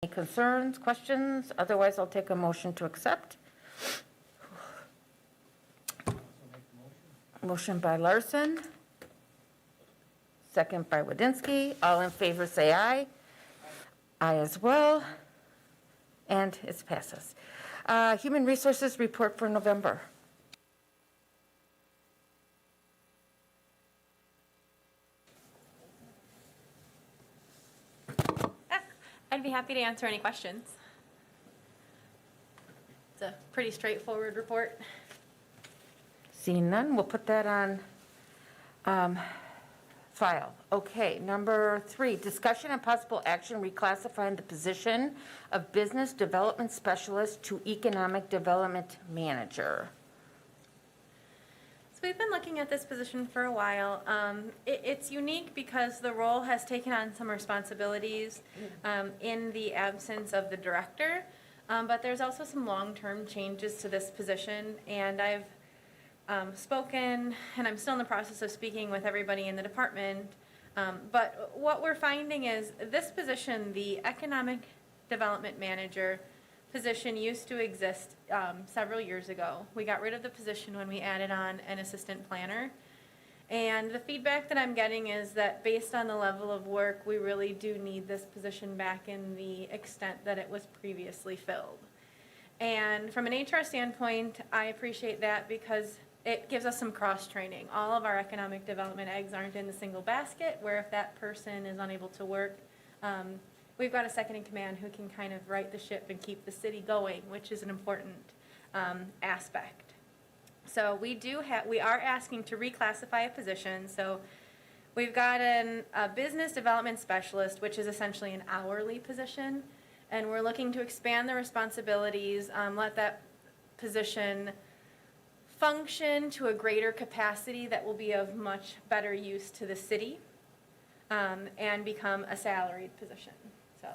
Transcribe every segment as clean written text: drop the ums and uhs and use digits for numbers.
Any concerns, questions? Otherwise, I'll take a motion to accept. Motion by Larson. Second by Wadinski. All in favor say aye. Aye as well. And it passes. Human Resources Report for November. I'd be happy to answer any questions. It's a pretty straightforward report. Seeing none, we'll put that on file. Okay, number 3, discussion and possible action reclassifying the position of Business Development Specialist to Economic Development Manager. So we've been looking at this position for a while. It's unique because the role has taken on some responsibilities in the absence of the director, but there's also some long-term changes to this position, and I've spoken, and I'm still in the process of speaking with everybody in the department, but what we're finding is this position, the Economic Development Manager position, used to exist several years ago. We got rid of the position when we added on an assistant planner. And the feedback that I'm getting is that based on the level of work, we really do need this position back in the extent that it was previously filled. And from an HR standpoint, I appreciate that because it gives us some cross-training. All of our economic development eggs aren't in the single basket, where if that person is unable to work, we've got a second in command who can kind of right the ship and keep the city going, which is an important aspect. So we are asking to reclassify a position. So we've got a business development specialist, which is essentially an hourly position, and we're looking to expand the responsibilities, let that position function to a greater capacity that will be of much better use to the city, and become a salaried position. So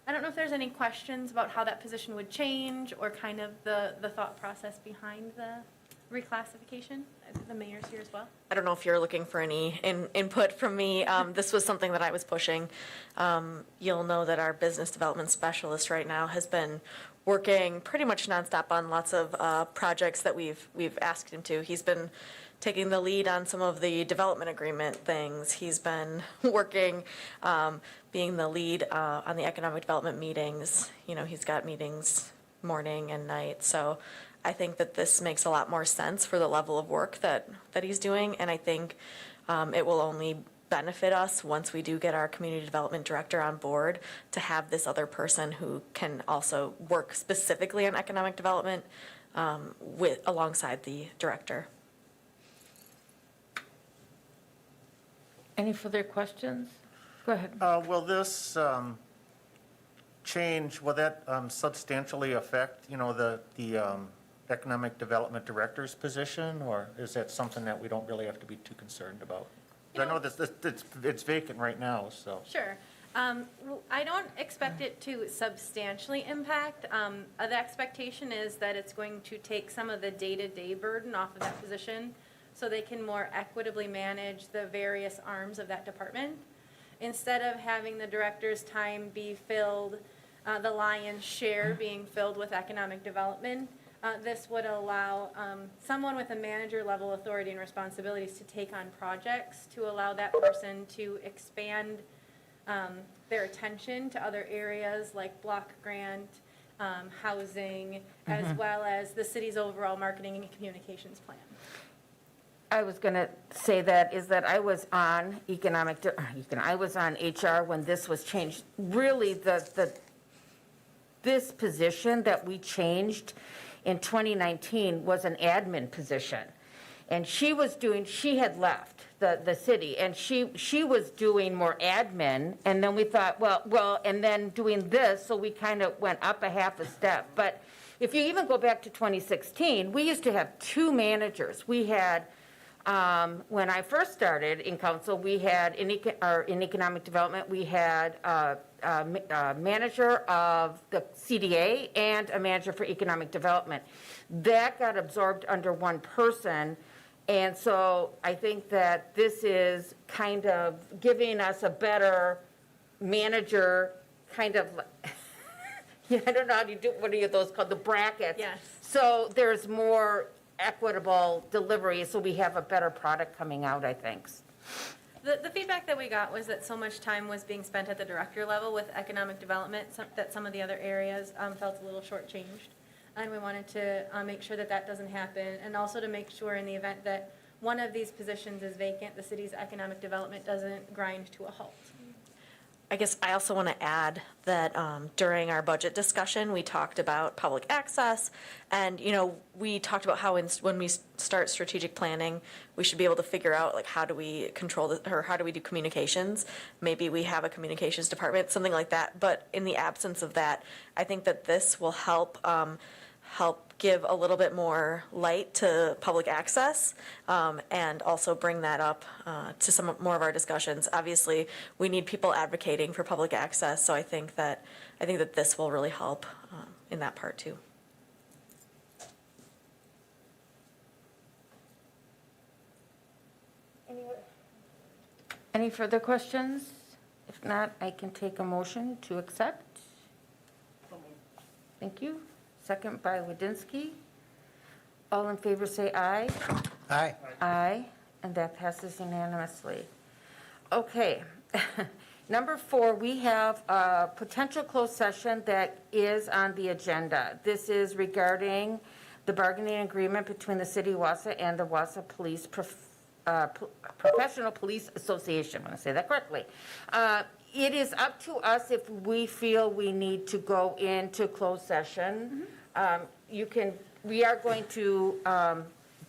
I don't know if there's any questions about how that position would change or kind of the thought process behind the reclassification. The mayor's here as well. I don't know if you're looking for any input from me. This was something that I was pushing. You'll know that our business development specialist right now has been working pretty much nonstop on lots of projects that we've asked him to. He's been taking the lead on some of the development agreement things. He's been working, being the lead on the economic development meetings. You know, he's got meetings morning and night. So I think that this makes a lot more sense for the level of work that he's doing. And I think it will only benefit us once we do get our community development director on board to have this other person who can also work specifically on economic development alongside the director. Any further questions? Go ahead. Will this change, will that substantially affect, the economic development director's position, or is that something that we don't really have to be too concerned about? I know it's vacant right now, so. Sure. I don't expect it to substantially impact. The expectation is that it's going to take some of the day-to-day burden off of that position so they can more equitably manage the various arms of that department. Instead of having the director's time be filled, the lion's share being filled with economic development, this would allow someone with a manager level authority and responsibilities to take on projects to allow that person to expand their attention to other areas like block grant, housing, as well as the city's overall marketing and communications plan. I was going to say that I was on I was on HR when this was changed. Really, this position that we changed in 2019 was an admin position. And she had left the city, and she was doing more admin, and then we thought, well, and then doing this, so we kind of went up a half a step. But if you even go back to 2016, we used to have 2 managers. We had, when I first started in council, we had, in economic development, we had a manager of the CDA and a manager for economic development. That got absorbed under one person. And so I think that this is kind of giving us a better manager, kind of Yeah, I don't know how do you do, what are those called, the brackets? Yes. So there's more equitable delivery, so we have a better product coming out, I think. The feedback that we got was that so much time was being spent at the director level with economic development, that some of the other areas felt a little shortchanged. And we wanted to make sure that that doesn't happen, and also to make sure in the event that one of these positions is vacant, the city's economic development doesn't grind to a halt. I guess I also want to add that during our budget discussion, we talked about public access, and, you know, we talked about how when we start strategic planning, we should be able to figure out, like, how do we control or how do we do communications? Maybe we have a communications department, something like that. But in the absence of that, I think that this will help give a little bit more light to public access, and also bring that up to some more of our discussions. Obviously, we need people advocating for public access, so I think that this will really help in that part too. Any further questions? If not, I can take a motion to accept. Thank you. Second by Wadinsky. All in favor say aye. Aye. Aye, and that passes unanimously. Okay. Number 4, we have a potential closed session that is on the agenda. This is regarding the bargaining agreement between the City of Wausau and the Wausau Professional Police Association. I'm going to say that correctly. It is up to us if we feel we need to go into closed session. We are going to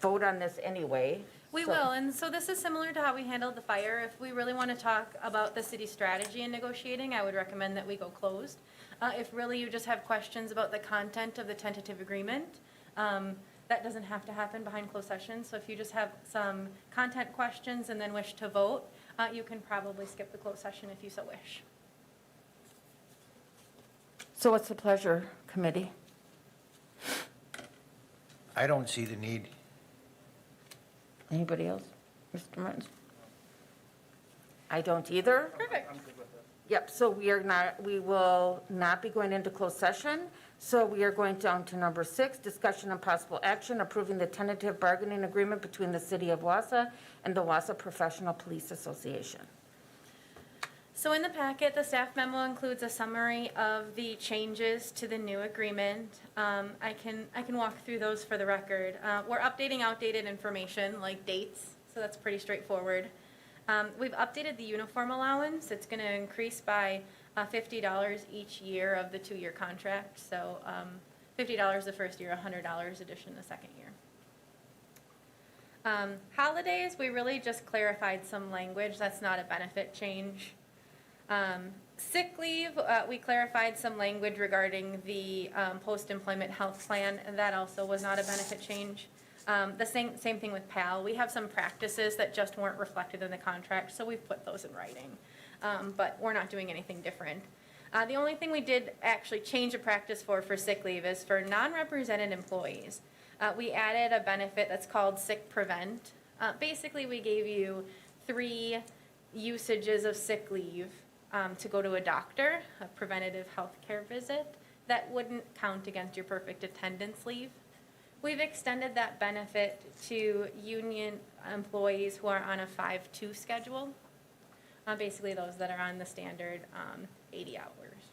vote on this anyway. We So- will, and so this is similar to how we handled the fire. If we really want to talk about the city strategy in negotiating, I would recommend that we go closed. If really you just have questions about the content of the tentative agreement, that doesn't have to happen behind closed session. So if you just have some content questions and then wish to vote, you can probably skip the closed session if you so wish. So what's the pleasure, committee? I don't see the need. Anybody else? Mr. Martins? I don't either. Perfect. Yep, so we will not be going into closed session. So we are going down to number 6, discussion and possible action approving the tentative bargaining agreement between the City of Wausau and the Wausau Professional Police Association. So in the packet, the staff memo includes a summary of the changes to the new agreement. I can walk through those for the record. We're updating outdated information like dates, so that's pretty straightforward. We've updated the uniform allowance. It's going to increase by $50 each year of the 2-year contract. So $50 the first year, $100 addition the second year. Holidays, we really just clarified some language. That's not a benefit change. Sick leave, we clarified some language regarding the post-employment health plan, and that also was not a benefit change. The same thing with PAL. We have some practices that just weren't reflected in the contract, so we've put those in writing. But we're not doing anything different. The only thing we did actually change a practice for sick leave is for non-represented employees. We added a benefit that's called Sick Prevent. Basically, we gave you 3 usages of sick leave to go to a doctor, a preventative health care visit, that wouldn't count against your perfect attendance leave. We've extended that benefit to union employees who are on a 5-2 schedule, basically those that are on the standard 80 hours.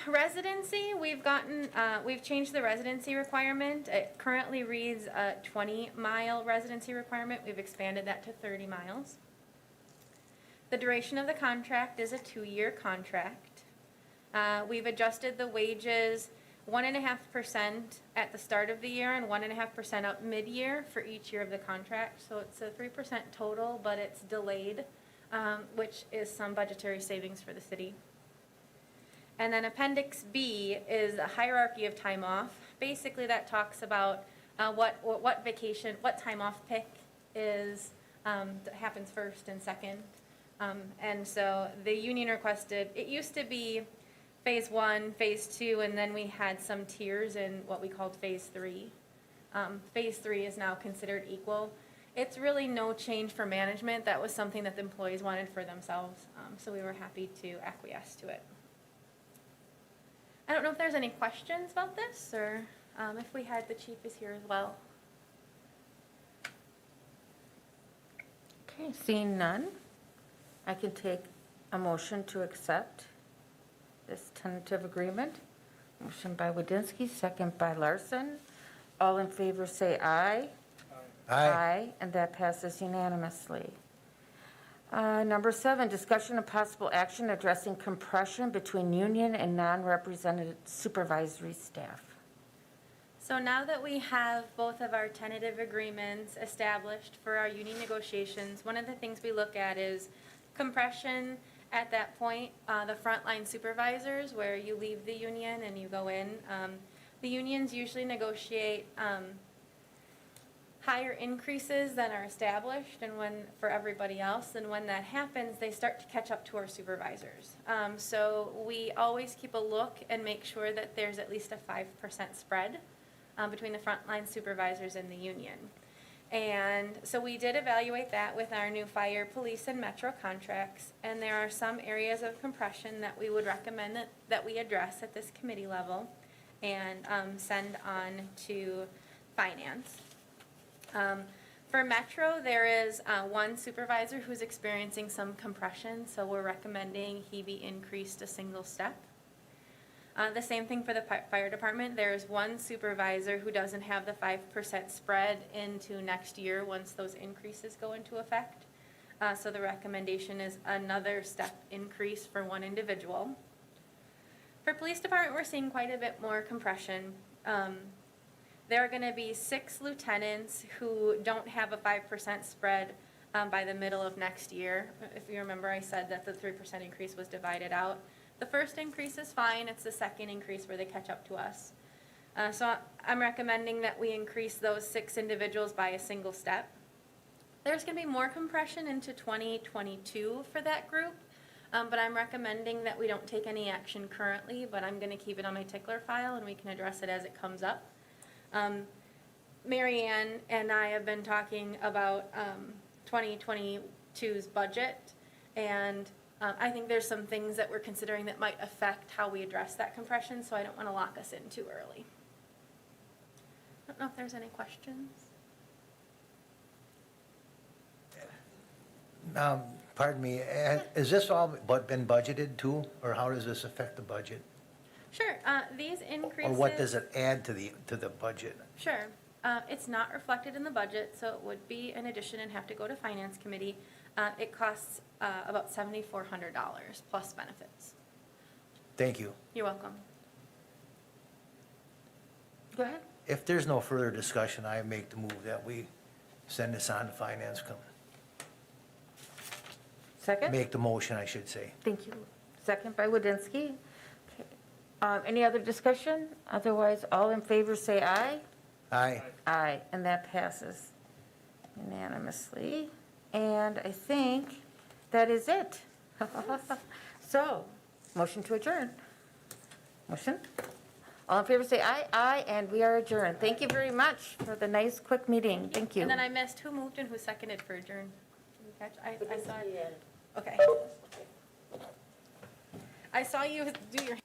Residency, we've changed the residency requirement. It currently reads a 20-mile residency requirement. We've expanded that to 30 miles. The duration of the contract is a 2-year contract. We've adjusted the wages 1.5% at the start of the year and 1.5% up mid-year for each year of the contract. So it's a 3% total, but it's delayed, which is some budgetary savings for the city. And then Appendix B is a hierarchy of time off. Basically, that talks about what vacation, what time off pick is happens first and second. And so the union requested, it used to be phase 1, phase 2, and then we had some tiers in what we called phase 3. Phase 3 is now considered equal. It's really no change for management. That was something that the employees wanted for themselves, so we were happy to acquiesce to it. don't know if there's any questions about this, or if we had, the chief is here as well. Okay, seeing none, I can take a motion to accept this tentative agreement. Motion by Wadinsky, second by Larson. All in favor say aye. Aye. And that passes unanimously. Number 7, discussion of possible action addressing compression between union and non-represented supervisory staff. So now that we have both of our tentative agreements established for our union negotiations, one of the things we look at is compression at that point. The frontline supervisors, where you leave the union and you go in, the unions usually negotiate higher increases than are established and for everybody else, and when that happens, they start to catch up to our supervisors. So we always keep a look and make sure that there's at least a 5% spread between the frontline supervisors and the union. And so we did evaluate that with our new fire, police, and metro contracts, and there are some areas of compression that we would recommend that we address at this committee level and send on to finance. For Metro, there is one supervisor who's experiencing some compression, so we're recommending he be increased a single step. The same thing for the fire department. There is one supervisor who doesn't have the 5% spread into next year once those increases go into effect. So the recommendation is another step increase for one individual. For police department, we're seeing quite a bit more compression. There are going to be 6 lieutenants who don't have a 5% spread by the middle of next year. If you remember, I said that the 3% increase was divided out. The first increase is fine. It's the second increase where they catch up to us. So I'm recommending that we increase those 6 individuals by a single step. There's going to be more compression into 2022 for that group, but I'm recommending that we don't take any action currently, but I'm going to keep it on my tickler file and we can address it as it comes up. Mary Ann and I have been talking about 2022's budget, and I think there's some things that we're considering that might affect how we address that compression, so I don't want to lock us in too early. I don't know if there's any questions. Pardon me, is this all been budgeted too, or how does this affect the budget? Sure, these increases. Or what does it add to the budget? Sure. It's not reflected in the budget, so it would be an addition and have to go to Finance Committee. It costs about $7,400 plus benefits. Thank you. You're welcome. Go ahead. If there's no further discussion, I make the move that we send this on to Finance Committee. Second? Make the motion, I should say. Thank you. Second by Wadinsky. Okay. Any other discussion? Otherwise, all in favor say aye. Aye. Aye, and that passes unanimously. And I think that is it. So, motion to adjourn. Motion? All in favor say aye. Aye, and we are adjourned. Thank you very much for the nice, quick meeting. Thank you. And then I missed who moved and who seconded for adjourn. Did you catch? I saw it. Okay. I saw you do your